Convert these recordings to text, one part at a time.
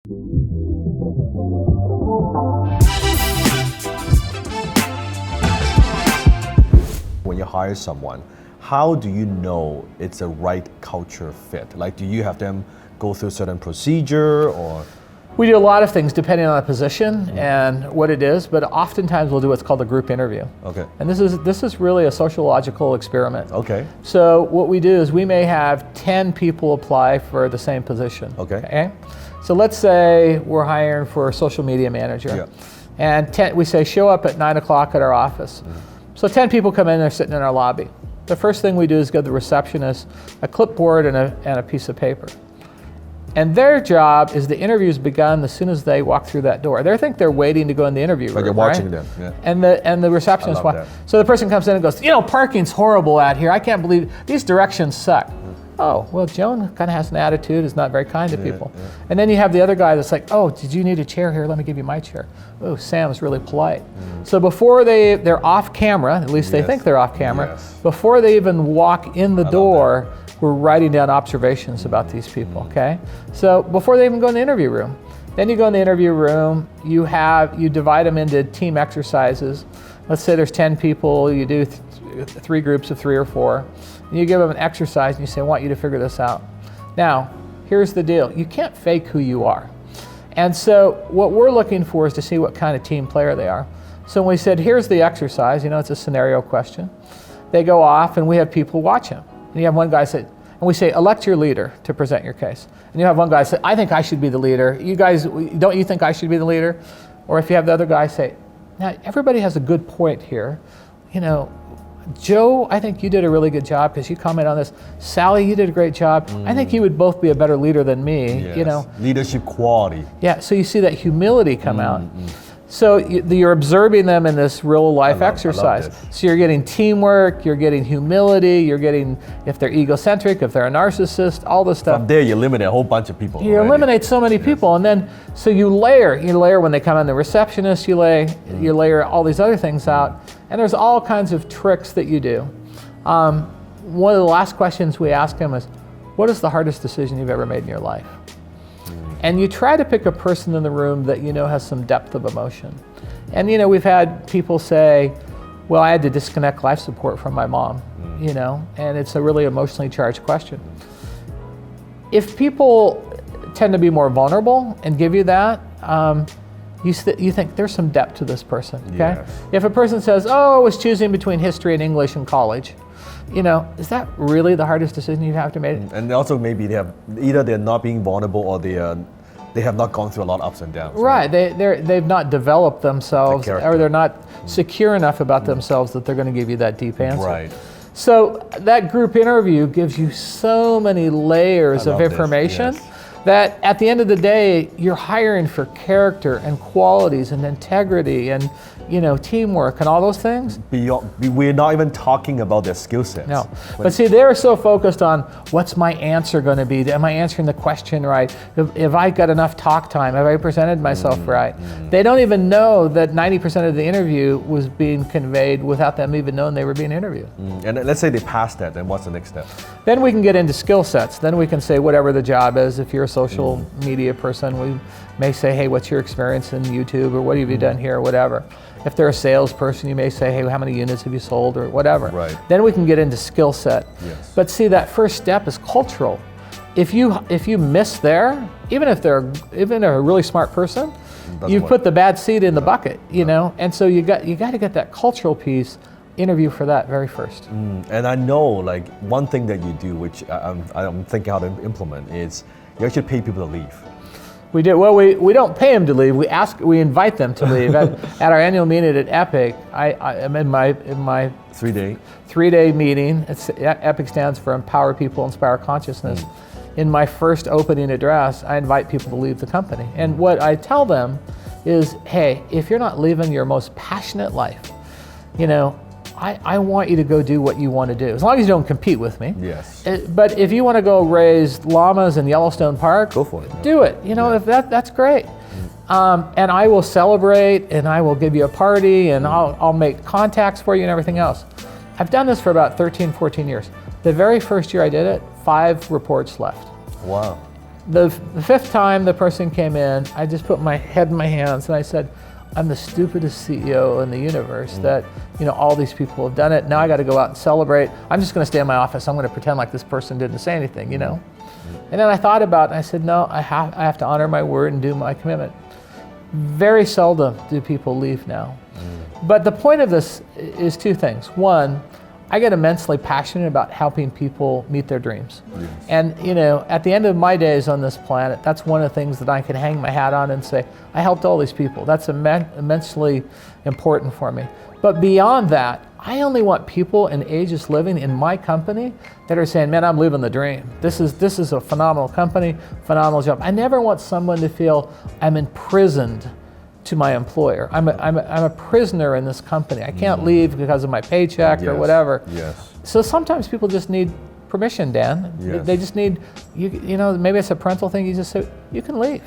When you hire someone, how do you know it's a right culture fit? Like, do you have them go through a certain procedure or? We do a lot of things depending on the position and what it is, but oftentimes we'll do what's called a group interview. Okay. And this is really a sociological experiment. Okay. So what we do is we may have 10 people apply for the same position. Okay. So let's say we're hiring for a social media manager. Yeah. And we say show up at 9 o'clock at our office. So 10 people come in, they're sitting in our lobby. The first thing we do is give the receptionist a clipboard and a piece of paper. And their job is the interview's begun as soon as they walk through that door. They think they're waiting to go in the interview room. Like you're watching them, yeah. And the receptionist walks. So the person comes in and goes, parking's horrible out here. I can't believe these directions suck. Oh, well, Joan kind of has an attitude, is not very kind to people. Yeah. And then you have the other guy that's like, oh, did you need a chair here? Let me give you my chair. Oh, Sam's really polite. So before they're off camera, at least they think they're off camera, before they even walk in the door, we're writing down observations about these people, okay? So before they even go in the interview room. Then you go in the interview room, you divide them into team exercises. Let's say there's 10 people, you do 3 groups of 3 or 4. And you give them an exercise and you say, I want you to figure this out. Now, here's the deal. You can't fake who you are. And so what we're looking for is to see what kind of team player they are. So when we said, here's the exercise, it's a scenario question. They go off and we have people watch them. And you have one guy say, and we say, elect your leader to present your case. And you have one guy say, I think I should be the leader. You guys, don't you think I should be the leader? Or if you have the other guy say, now everybody has a good point here. Joe, I think you did a really good job because you comment on this. Sally, you did a great job. I think you would both be a better leader than me. Yes. Leadership quality. Yeah, so you see that humility come out. So you're observing them in this real life exercise. So you're getting teamwork, you're getting humility, you're getting if they're egocentric, if they're a narcissist, all this stuff. From there you eliminate a whole bunch of people. You eliminate so many people, and then so you layer when they come in, the receptionist, you layer all these other things out, and there's all kinds of tricks that you do. One of the last questions we ask them is, what is the hardest decision you've ever made in your life? And you try to pick a person in the room that has some depth of emotion. And we've had people say, well, I had to disconnect life support from my mom, and it's a really emotionally charged question. If people tend to be more vulnerable and give you that, you think there's some depth to this person, okay? Yes. If a person says, oh, I was choosing between history and English in college, is that really the hardest decision you have to make? And also maybe they're not being vulnerable or they have not gone through a lot of ups and downs. Right, they've not developed themselves or they're not secure enough about themselves that they're going to give you that deep answer. Right. So that group interview gives you so many layers of information that at the end of the day, you're hiring for character and qualities and integrity and teamwork and all those things. We're not even talking about their skill sets. No, but see, they're so focused on what's my answer going to be? Am I answering the question right? Have I got enough talk time? Have I presented myself right? They don't even know that 90% of the interview was being conveyed without them even knowing they were being interviewed. And let's say they pass that, then what's the next step? Then we can get into skill sets. Then we can say whatever the job is. If you're a social media person, we may say, hey, what's your experience in YouTube, or what have you done here, or whatever. If they're a salesperson, you may say, hey, how many units have you sold, or whatever. Right. Then we can get into skill set. Yes. But see, that first step is cultural. If you miss there, even if they're a really smart person, you've put the bad seed in the bucket, And so you got to get that cultural piece. Interview for that very first. And I know, one thing that you do, which I'm thinking how to implement, is you actually pay people to leave. We do. Well, we don't pay them to leave. We invite them to leave. At our annual meeting at Epic, I'm in my 3-day meeting. Epic stands for Empower People, Inspire Consciousness. In my first opening address, I invite people to leave the company. And what I tell them is, hey, if you're not living your most passionate life, I want you to go do what you want to do, as long as you don't compete with me. Yes. But if you want to go raise llamas in Yellowstone Park, go for it. Do it. If that's great. And I will celebrate, and I will give you a party, and I'll make contacts for you and everything else. I've done this for about 13, 14 years. The very first year I did it, 5 reports left. Wow. The fifth time the person came in, I just put my head in my hands and I said, I'm the stupidest CEO in the universe that, all these people have done it. Now I got to go out and celebrate. I'm just going to stay in my office. I'm going to pretend like this person didn't say anything, And then I thought about it and I said, no, I have to honor my word and do my commitment. Very seldom do people leave now. But the point of this is two things. One, I get immensely passionate about helping people meet their dreams. Yes. And at the end of my days on this planet, that's one of the things that I can hang my hat on and say, I helped all these people. That's immensely important for me. But beyond that, I only want people in Aegis Living in my company that are saying, man, I'm living the dream. This is a phenomenal company, phenomenal job. I never want someone to feel I'm imprisoned to my employer. I'm a prisoner in this company. I can't leave because of my paycheck or whatever. Yes. So sometimes people just need permission, Dan. Yes. They just need, maybe it's a parental thing. You just say, you can leave.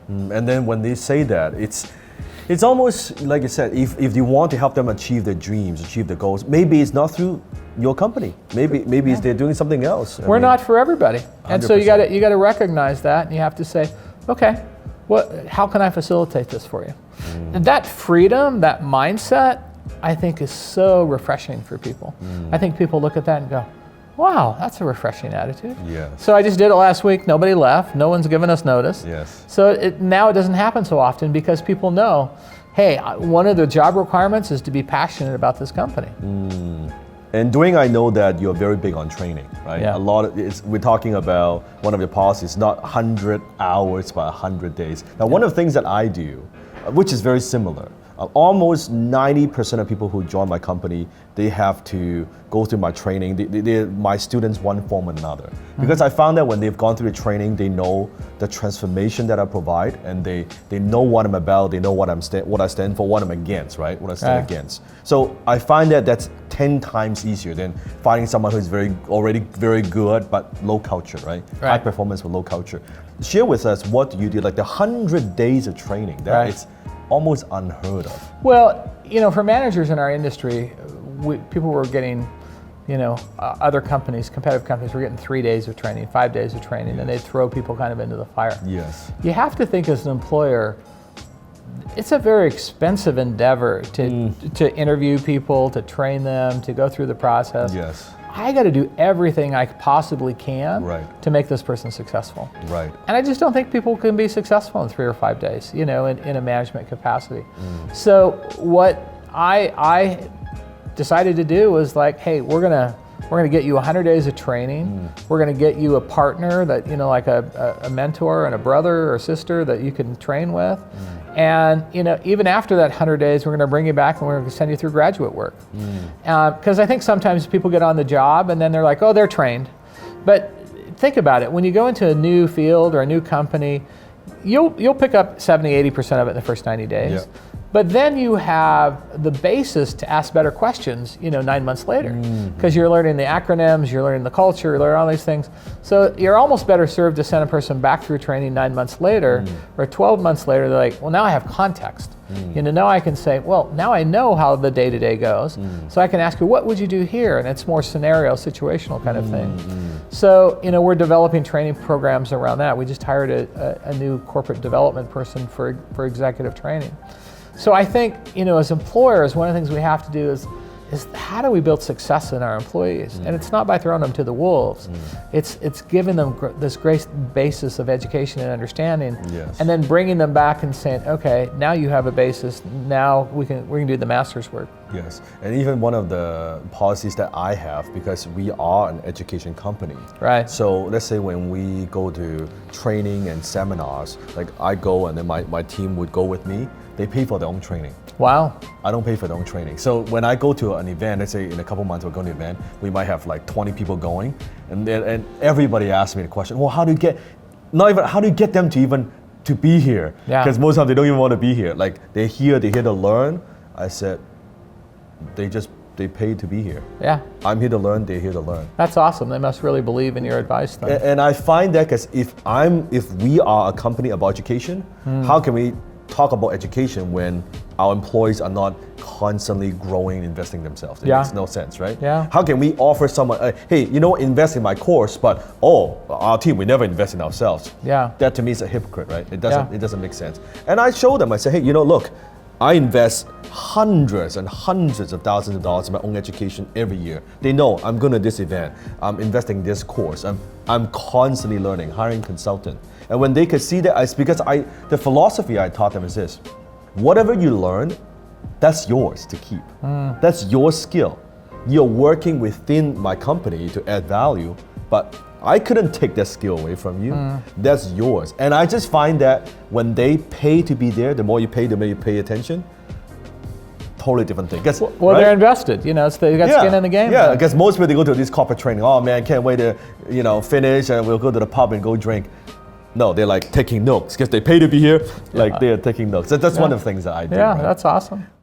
And then when they say that, it's almost like you said, if you want to help them achieve their dreams, achieve their goals, maybe it's not through your company. Maybe it's they're doing something else. We're not for everybody. 100%. And so you got to recognize that, and you have to say, okay, how can I facilitate this for you? And that freedom, that mindset, I think is so refreshing for people. I think people look at that and go, wow, that's a refreshing attitude. Yes. So I just did it last week. Nobody left. No one's given us notice. Yes. So now it doesn't happen so often because people know, hey, one of the job requirements is to be passionate about this company. And Dwayne, I know that you're very big on training, right? Yeah. We're talking about one of your policies, not 100 hours, but 100 days. Now, one of the things that I do, which is very similar, almost 90% of people who join my company, they have to go through my training. They're my students one form or another. Because I found that when they've gone through the training, they know the transformation that I provide, and they know what I'm about, they know what I stand for, what I'm against, right? What I stand against. So I find that that's 10 times easier than finding someone who's already very good, but low culture, right? High performance with low culture. Share with us, what do you do? Like the 100 days of training, that it's almost unheard of. Well, for managers in our industry, people were getting, other companies, competitive companies, were getting 3 days of training, 5 days of training, and they'd throw people kind of into the fire. Yes. You have to think as an employer, it's a very expensive endeavor to interview people, to train them, to go through the process. Yes. I got to do everything I possibly can to make this person successful. Right. And I just don't think people can be successful in 3 or 5 days, in a management capacity. So what I decided to do was like, hey, we're gonna get you 100 days of training. We're gonna get you a partner that, like a mentor and a brother or sister that you can train with. And even after that 100 days, we're going to bring you back and we're going to send you through graduate work. Because I think sometimes people get on the job and then they're like, oh, they're trained. But think about it. When you go into a new field or a new company, you'll pick up 70-80% of it in the first 90 days. Yep. But then you have the basis to ask better questions, 9 months later, because you're learning the acronyms, you're learning the culture, you're learning all these things. So you're almost better served to send a person back through training 9 months later, or 12 months later. They're like, well, now I have context. Now I can say, well, now I know how the day-to-day goes, so I can ask you, what would you do here? And it's more scenario, situational kind of thing. So, we're developing training programs around that. We just hired a new corporate development person for executive training. So I think, as employers, one of the things we have to do is how do we build success in our employees? And it's not by throwing them to the wolves. It's giving them this great basis of education and understanding, and then bringing them back and saying, okay, now you have a basis. Now we can do the master's work. Yes, and even one of the policies that I have, because we are an education company. Right. So let's say when we go to training and seminars, like I go and then my team would go with me. They pay for their own training. Wow. I don't pay for their own training. So when I go to an event, let's say in a couple months we're going to an event, we might have like 20 people going, and everybody asks me the question, well, how do you get them to be here? Because most of the time they don't even want to be here. Like they're here to learn. I said, they pay to be here. Yeah. I'm here to learn, they're here to learn. That's awesome. They must really believe in your advice then. And I find that because if we are a company about education, how can we talk about education when our employees are not constantly growing and investing themselves. It makes no sense, right? Yeah. How can we offer someone, hey, invest in my course, but our team, we never invest in ourselves. Yeah. That to me is a hypocrite, right? It doesn't make sense. And I show them, I say, hey, look, I invest hundreds and hundreds of thousands of dollars in my own education every year. They know I'm going to this event, I'm investing in this course, I'm constantly learning, hiring consultant. And when they could see that, it's because the philosophy I taught them is this: whatever you learn, that's yours to keep. That's your skill. You're working within my company to add value, but I couldn't take that skill away from you. That's yours. And I just find that when they pay to be there, the more you pay, the more you pay attention. Totally different thing. Well, they're invested. They got skin in the game. Yeah, because most people, they go to this corporate training. Oh man, can't wait to finish, and we'll go to the pub and go drink. No, they're like taking notes because they pay to be here. Like they're taking notes. That's one of the things that I do. Yeah, right? that's awesome.